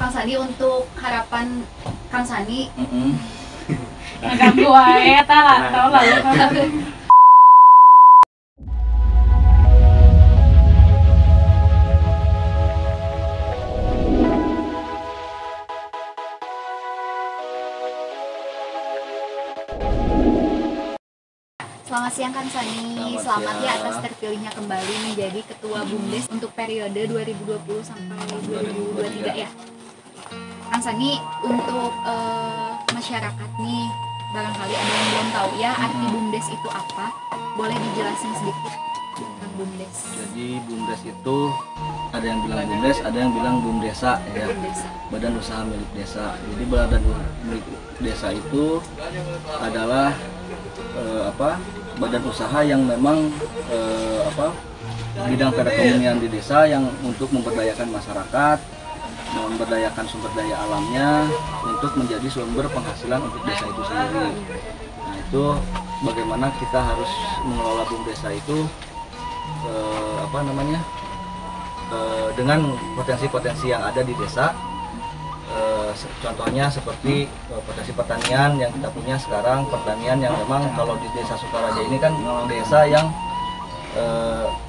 Kang Sani, untuk harapan Kang Sani. Ngeganggu wae eta lah, tau lah. Selamat siang Kang Sani, selamat ya atas terpilihnya kembali menjadi Ketua BUMDes untuk periode 2020 sampai 2023 ya. Kang Sani, untuk masyarakat nih, barangkali ada yang belum tahu ya arti BUMDes itu apa, boleh dijelasin sedikit tentang BUMDes? Jadi BUMDes itu ada yang bilang BUMDes, ada yang bilang BUMDesa ya. Badan Usaha Milik Desa. Jadi badan milik desa itu adalah badan usaha yang memang bidang perekonomian di desa yang untuk memberdayakan masyarakat, memberdayakan sumber daya alamnya untuk menjadi sumber penghasilan untuk desa itu sendiri. Nah, itu bagaimana kita harus mengelola BUMDesa itu dengan potensi-potensi yang ada di desa. Contohnya seperti potensi pertanian yang kita punya sekarang, pertanian yang memang kalau di Desa Sukaraja ini kan desa yang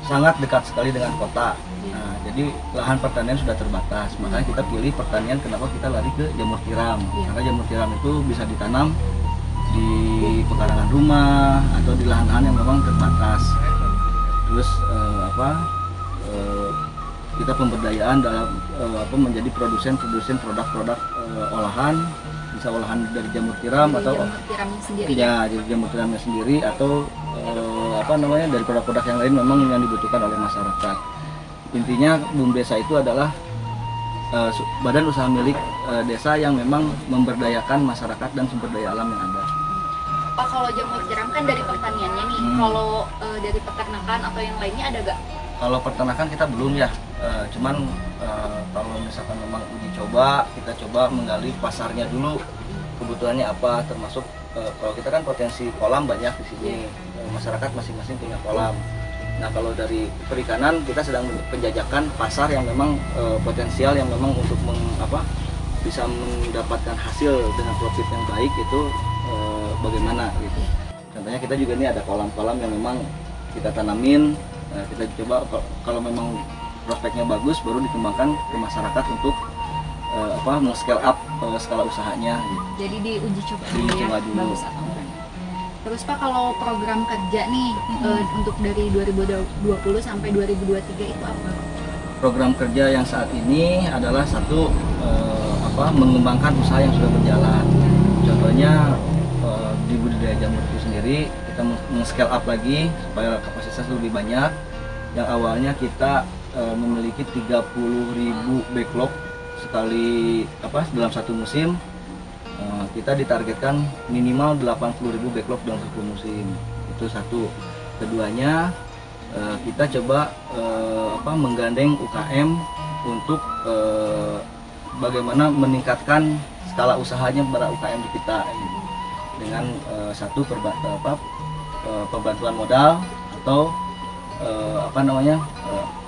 sangat dekat sekali dengan kota. Nah, jadi lahan pertanian sudah terbatas, makanya kita pilih pertanian. Kenapa kita lari ke jamur tiram? Karena jamur tiram itu bisa ditanam di pekarangan rumah atau di lahan-lahan yang memang terbatas. Terus kita pemberdayaan dalam menjadi produsen produk-produk olahan, bisa olahan dari jamur tiram atau dari jamur tiramnya sendiri atau dari produk-produk yang lain memang yang dibutuhkan oleh masyarakat. Intinya BUMDesa itu adalah badan usaha milik desa yang memang memberdayakan masyarakat dan sumber daya alam yang ada. Pak, kalau jamur tiram kan dari pertaniannya nih, kalau dari peternakan atau yang lainnya ada gak? Kalau peternakan kita belum ya, cuman kalau misalkan memang uji coba, kita coba menggali pasarnya dulu, kebutuhannya apa, termasuk kalau kita kan potensi kolam banyak di sini, masyarakat masing-masing punya kolam. Nah, kalau dari perikanan kita sedang penjajakan pasar yang memang potensial, yang memang untuk bisa mendapatkan hasil dengan profit yang baik itu bagaimana gitu. Contohnya kita juga ini ada kolam-kolam yang memang kita tanamin. Kita coba kalau memang prospeknya bagus baru dikembangkan ke masyarakat untuk scale up skala usahanya gitu. Jadi diuji coba dulu ya, bagus atau enggak. Terus Pak, kalau program kerja nih untuk dari 2020 sampai 2023 itu apa? Program kerja yang saat ini adalah satu mengembangkan usaha yang sudah berjalan. Contohnya di budidaya jamur itu sendiri kita meng-scale up lagi supaya kapasitas lebih banyak. Yang awalnya kita memiliki 30.000 backlog sekali dalam satu musim, kita ditargetkan minimal 80.000 backlog dalam satu musim. Itu satu. Keduanya kita coba menggandeng UKM untuk bagaimana meningkatkan skala usahanya para UKM di kita dengan satu pembantuan modal atau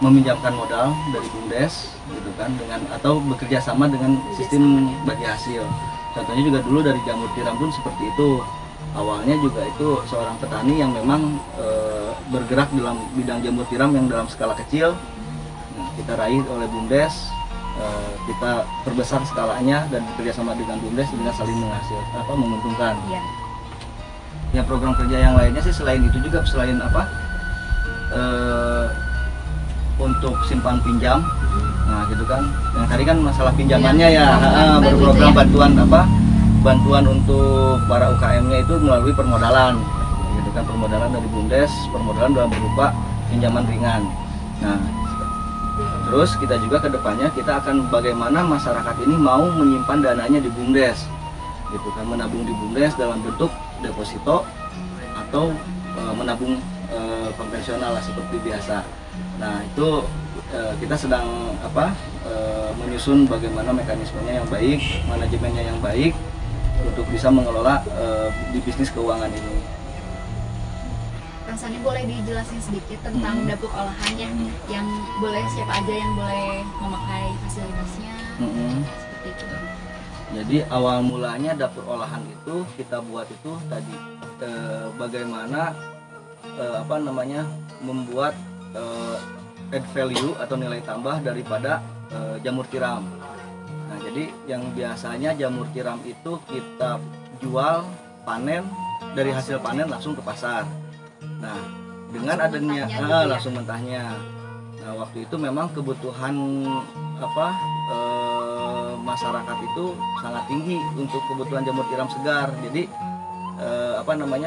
meminjamkan modal dari BUMDes gitu kan, atau bekerja sama dengan sistem bagi hasil. Contohnya juga dulu dari jamur tiram pun seperti itu. Awalnya juga itu seorang petani yang memang bergerak dalam bidang jamur tiram yang dalam skala kecil. Nah, kita raih oleh BUMDes, kita perbesar skalanya dan bekerja sama dengan BUMDes dengan saling menguntungkan. Ya, program kerja yang lainnya sih selain itu juga, selain untuk simpan pinjam, nah gitu kan. Yang tadi kan masalah pinjamannya berprogram bantuan untuk para UKM-nya itu melalui permodalan, gitu kan, permodalan dari BUMDes, permodalan dalam berupa pinjaman ringan. Nah, terus kita juga kedepannya kita akan bagaimana masyarakat ini mau menyimpan dananya di BUMDes, gitu kan, menabung di BUMDes dalam bentuk deposito atau menabung konvensional lah seperti biasa. Nah, itu kita sedang menyusun bagaimana mekanismenya yang baik, manajemennya yang baik untuk bisa mengelola di bisnis keuangan ini. Kang Sani, boleh dijelasin sedikit tentang dapur olahannya, yang boleh siapa aja yang boleh memakai fasilitasnya, seperti Jadi awal mulanya dapur olahan itu kita buat itu tadi bagaimana membuat add value atau nilai tambah daripada jamur tiram. Nah, jadi yang biasanya jamur tiram itu kita jual panen, dari hasil panen langsung ke pasar. Nah, dengan adanya langsung mentahnya. Nah, waktu itu memang kebutuhan masyarakat itu sangat tinggi untuk kebutuhan jamur tiram segar. Jadi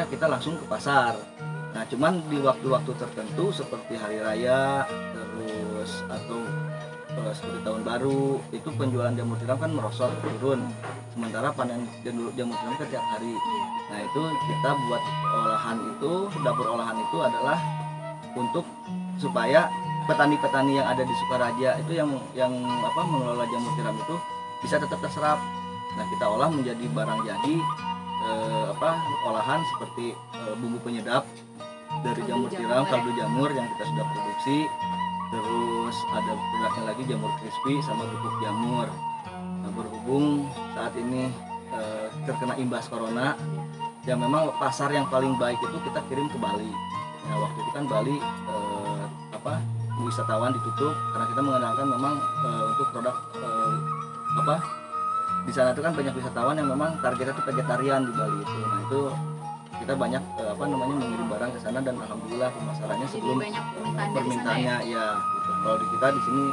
kita langsung ke pasar. Nah, cuman di waktu-waktu tertentu seperti hari raya terus atau seperti tahun baru itu penjualan jamur tiram kan merosot turun. Sementara panen jamur tiram kan tiap hari. Nah, itu kita buat olahan itu, dapur olahan itu adalah untuk supaya petani-petani yang ada di Sukaraja itu yang mengelola jamur tiram itu bisa tetap terserap. Nah, kita olah menjadi barang jadi olahan seperti bumbu penyedap dari jamur tiram, kaldu jamur yang kita sudah produksi. Terus ada produknya lagi jamur crispy sama bubuk jamur. Nah, berhubung saat ini terkena imbas corona, ya memang pasar yang paling baik itu kita kirim ke Bali. Nah, waktu itu kan Bali wisatawan ditutup karena kita mengandalkan memang untuk produk di sana itu kan banyak wisatawan yang memang targetnya itu vegetarian di Bali itu. Nah, itu kita banyak mengirim barang ke sana dan alhamdulillah pemasarannya sebelum permintaannya ya gitu. Kalau di kita di sini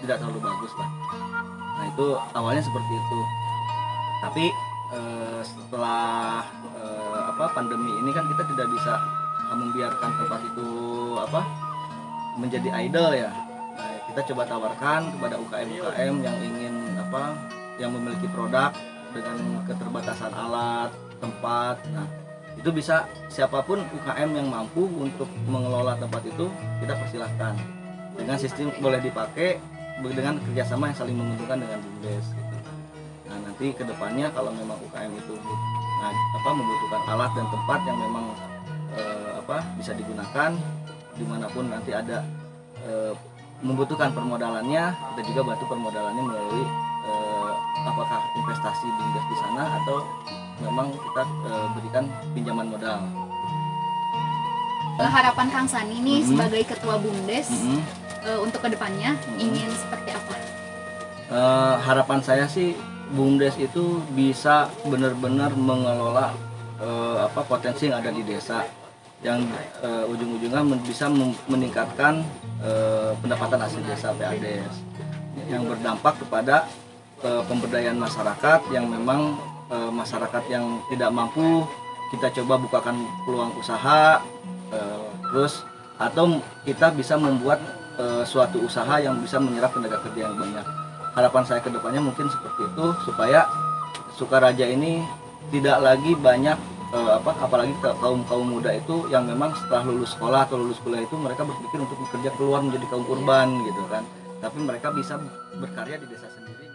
tidak terlalu bagus lah. Nah, itu awalnya seperti itu. Tapi setelah pandemi ini kan kita tidak bisa membiarkan tempat itu menjadi idle ya. Nah, kita coba tawarkan kepada UKM-UKM yang ingin yang memiliki produk dengan keterbatasan alat, tempat. Nah, itu bisa siapapun UKM yang mampu untuk mengelola tempat itu kita persilahkan. Dengan sistem boleh dipakai dengan kerjasama yang saling menguntungkan dengan BUMDes gitu. Nah, nanti kedepannya kalau memang UKM itu membutuhkan alat dan tempat yang memang bisa digunakan dimanapun nanti ada membutuhkan permodalannya, kita juga bantu permodalannya melalui apakah investasi BUMDes di sana atau memang kita berikan pinjaman modal. Harapan Kang Sani nih sebagai ketua BUMDes untuk kedepannya ingin seperti apa? Harapan saya sih BUMDes itu bisa benar-benar mengelola potensi yang ada di desa, yang ujung-ujungnya bisa meningkatkan pendapatan asli desa PADES yang berdampak kepada pemberdayaan masyarakat yang memang masyarakat yang tidak mampu kita coba bukakan peluang usaha, terus atau kita bisa membuat suatu usaha yang bisa menyerap tenaga kerja yang banyak. Harapan saya ke depannya mungkin seperti itu supaya Sukaraja ini tidak lagi banyak apalagi kaum muda itu yang memang setelah lulus sekolah atau lulus kuliah itu mereka berpikir untuk bekerja keluar menjadi kaum urban gitu kan, tapi mereka bisa berkarya di desa sendiri.